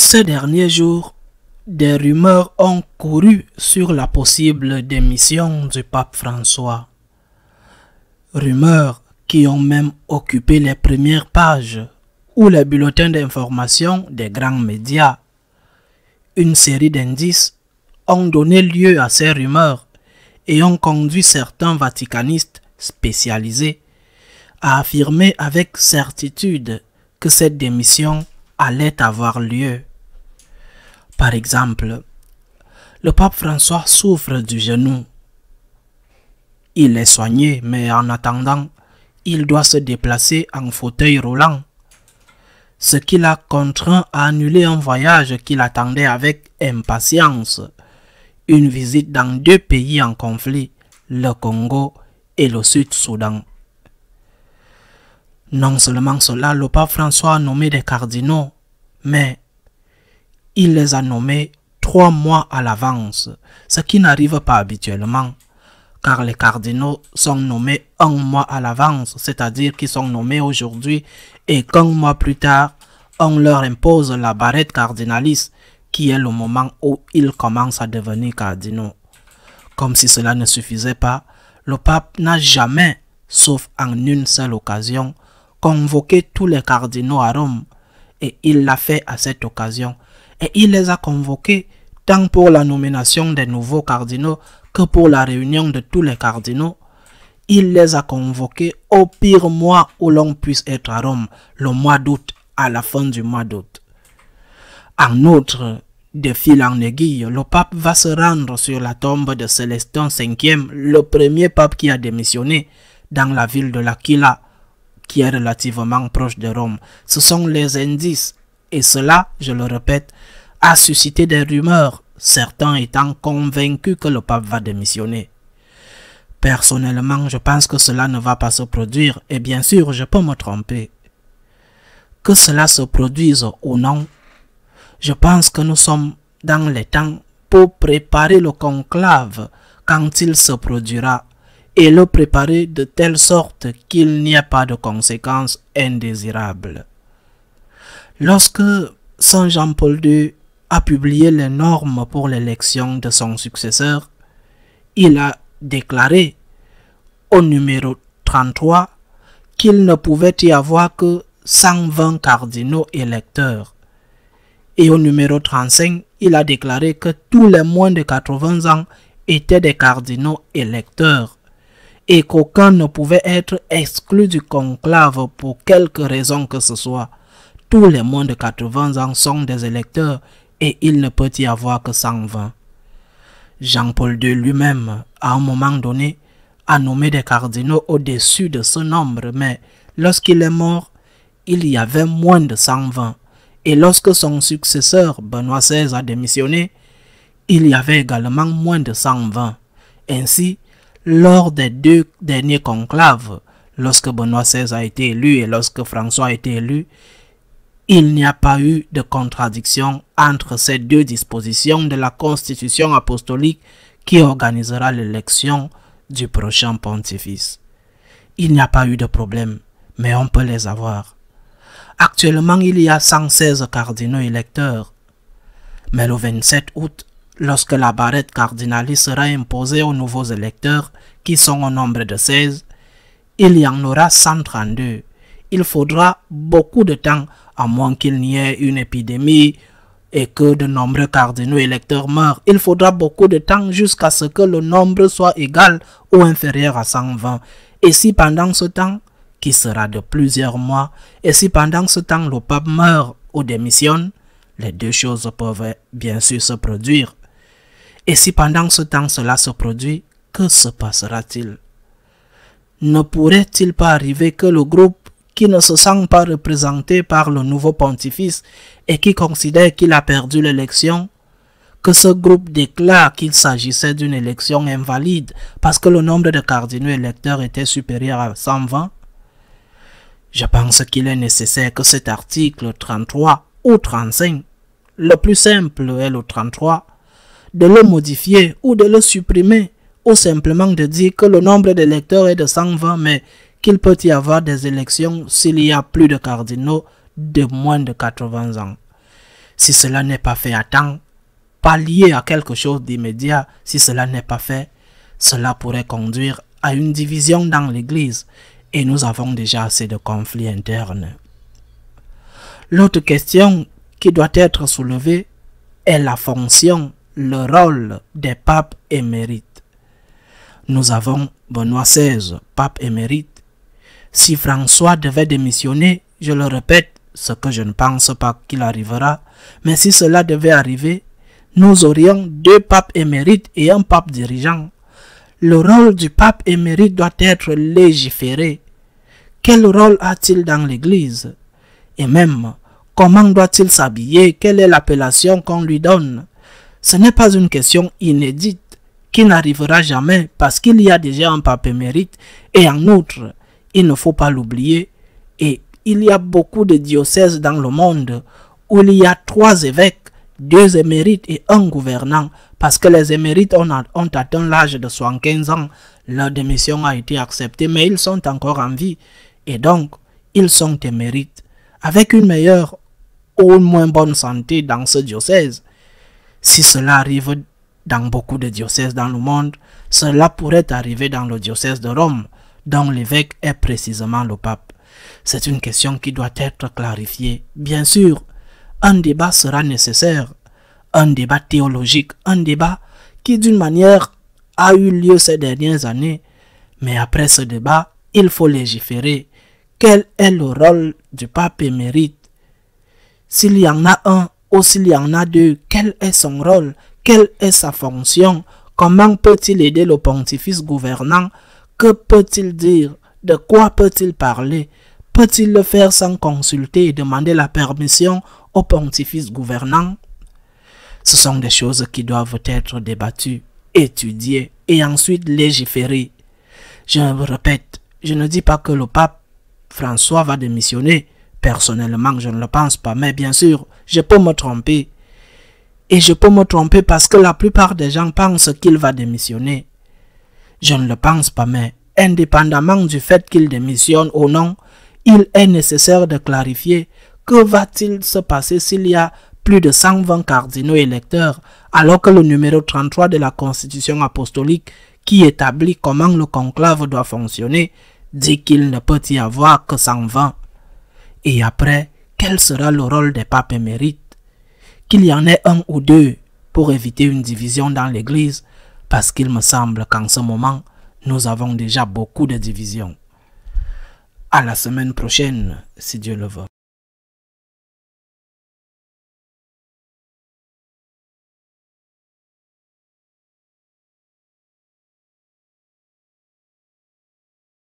Ces derniers jours, des rumeurs ont couru sur la possible démission du pape François. Rumeurs qui ont même occupé les premières pages ou les bulletins d'information des grands médias. Une série d'indices ont donné lieu à ces rumeurs et ont conduit certains vaticanistes spécialisés à affirmer avec certitude que cette démission allait avoir lieu. Par exemple, le pape François souffre du genou. Il est soigné, mais en attendant, il doit se déplacer en fauteuil roulant, ce qui l'a contraint à annuler un voyage qu'il attendait avec impatience, une visite dans 2 pays en conflit, le Congo et le Sud-Soudan. Non seulement cela, le pape François a nommé des cardinaux, mais il les a nommés 3 mois à l'avance, ce qui n'arrive pas habituellement, car les cardinaux sont nommés 1 mois à l'avance, c'est-à-dire qu'ils sont nommés aujourd'hui et qu'1 mois plus tard, on leur impose la barrette cardinalice, qui est le moment où ils commencent à devenir cardinaux. Comme si cela ne suffisait pas, le pape n'a jamais, sauf en une seule occasion, convoqué tous les cardinaux à Rome, et il l'a fait à cette occasion. Et il les a convoqués tant pour la nomination des nouveaux cardinaux que pour la réunion de tous les cardinaux. Il les a convoqués au pire mois où l'on puisse être à Rome, le mois d'août, à la fin du mois d'août. En outre, de fil en aiguille, le pape va se rendre sur la tombe de Célestin V, le premier pape qui a démissionné, dans la ville de l'Aquila, qui est relativement proche de Rome. Ce sont les indices. Et cela, je le répète, a suscité des rumeurs, certains étant convaincus que le pape va démissionner. Personnellement, je pense que cela ne va pas se produire, et bien sûr, je peux me tromper. Que cela se produise ou non, je pense que nous sommes dans les temps pour préparer le conclave quand il se produira, et le préparer de telle sorte qu'il n'y ait pas de conséquences indésirables. Lorsque Saint Jean-Paul II a publié les normes pour l'élection de son successeur, il a déclaré au numéro 33 qu'il ne pouvait y avoir que 120 cardinaux électeurs. Et au numéro 35, il a déclaré que tous les moins de 80 ans étaient des cardinaux électeurs et qu'aucun ne pouvait être exclu du conclave pour quelque raison que ce soit. Tous les moins de 80 ans sont des électeurs et il ne peut y avoir que 120. Jean-Paul II lui-même, à un moment donné, a nommé des cardinaux au-dessus de ce nombre, mais lorsqu'il est mort, il y avait moins de 120. Et lorsque son successeur, Benoît XVI, a démissionné, il y avait également moins de 120. Ainsi, lors des 2 derniers conclaves, lorsque Benoît XVI a été élu et lorsque François a été élu, il n'y a pas eu de contradiction entre ces 2 dispositions de la Constitution apostolique qui organisera l'élection du prochain pontifice. Il n'y a pas eu de problème, mais on peut les avoir. Actuellement, il y a 116 cardinaux électeurs. Mais le 27 août, lorsque la barrette cardinalice sera imposée aux nouveaux électeurs, qui sont au nombre de 16, il y en aura 132. Il faudra beaucoup de temps, à moins qu'il n'y ait une épidémie et que de nombreux cardinaux électeurs meurent. Il faudra beaucoup de temps jusqu'à ce que le nombre soit égal ou inférieur à 120. Et si pendant ce temps, qui sera de plusieurs mois, et si pendant ce temps le pape meurt ou démissionne, les 2 choses peuvent bien sûr se produire. Et si pendant ce temps cela se produit, que se passera-t-il? Ne pourrait-il pas arriver que le groupe qui ne se sent pas représenté par le nouveau pontifice et qui considère qu'il a perdu l'élection, que ce groupe déclare qu'il s'agissait d'une élection invalide parce que le nombre de cardinaux électeurs était supérieur à 120? Je pense qu'il est nécessaire que cet article 33 ou 35, le plus simple est le 33, de le modifier ou de le supprimer, ou simplement de dire que le nombre d'électeurs est de 120, mais qu'il peut y avoir des élections s'il y a plus de cardinaux de moins de 80 ans. Si cela n'est pas fait à temps, pas lié à quelque chose d'immédiat, si cela n'est pas fait, cela pourrait conduire à une division dans l'Église et nous avons déjà assez de conflits internes. L'autre question qui doit être soulevée est la fonction, le rôle des papes émérites. Nous avons Benoît XVI, pape émérite. Si François devait démissionner, je le répète, ce que je ne pense pas qu'il arrivera, mais si cela devait arriver, nous aurions 2 papes émérites et un pape dirigeant. Le rôle du pape émérite doit être légiféré. Quel rôle a-t-il dans l'Église? Et même, comment doit-il s'habiller? Quelle est l'appellation qu'on lui donne? Ce n'est pas une question inédite qui n'arrivera jamais parce qu'il y a déjà un pape émérite et en outre, il ne faut pas l'oublier, et il y a beaucoup de diocèses dans le monde où il y a 3 évêques, 2 émérites et un gouvernant, parce que les émérites ont atteint l'âge de 75 ans, leur démission a été acceptée, mais ils sont encore en vie, et donc ils sont émérites, avec une meilleure ou une moins bonne santé dans ce diocèse. Si cela arrive dans beaucoup de diocèses dans le monde, cela pourrait arriver dans le diocèse de Rome, dont l'évêque est précisément le pape. C'est une question qui doit être clarifiée. Bien sûr, un débat sera nécessaire, un débat théologique, un débat qui d'une manière a eu lieu ces dernières années. Mais après ce débat, il faut légiférer. Quel est le rôle du pape émérite? S'il y en a un ou s'il y en a 2, quel est son rôle? Quelle est sa fonction? Comment peut-il aider le pontifice gouvernant? Que peut-il dire? De quoi peut-il parler? Peut-il le faire sans consulter et demander la permission au pontifice gouvernant? Ce sont des choses qui doivent être débattues, étudiées et ensuite légiférées. Je me répète, je ne dis pas que le pape François va démissionner. Personnellement, je ne le pense pas, mais bien sûr, je peux me tromper. Et je peux me tromper parce que la plupart des gens pensent qu'il va démissionner. Je ne le pense pas, mais indépendamment du fait qu'il démissionne ou non, il est nécessaire de clarifier que va-t-il se passer s'il y a plus de 120 cardinaux électeurs, alors que le numéro 33 de la Constitution apostolique qui établit comment le conclave doit fonctionner dit qu'il ne peut y avoir que 120. Et après, quel sera le rôle des papes émérites? Qu'il y en ait 1 ou 2 pour éviter une division dans l'Église, parce qu'il me semble qu'en ce moment, nous avons déjà beaucoup de divisions. À la semaine prochaine, si Dieu le veut.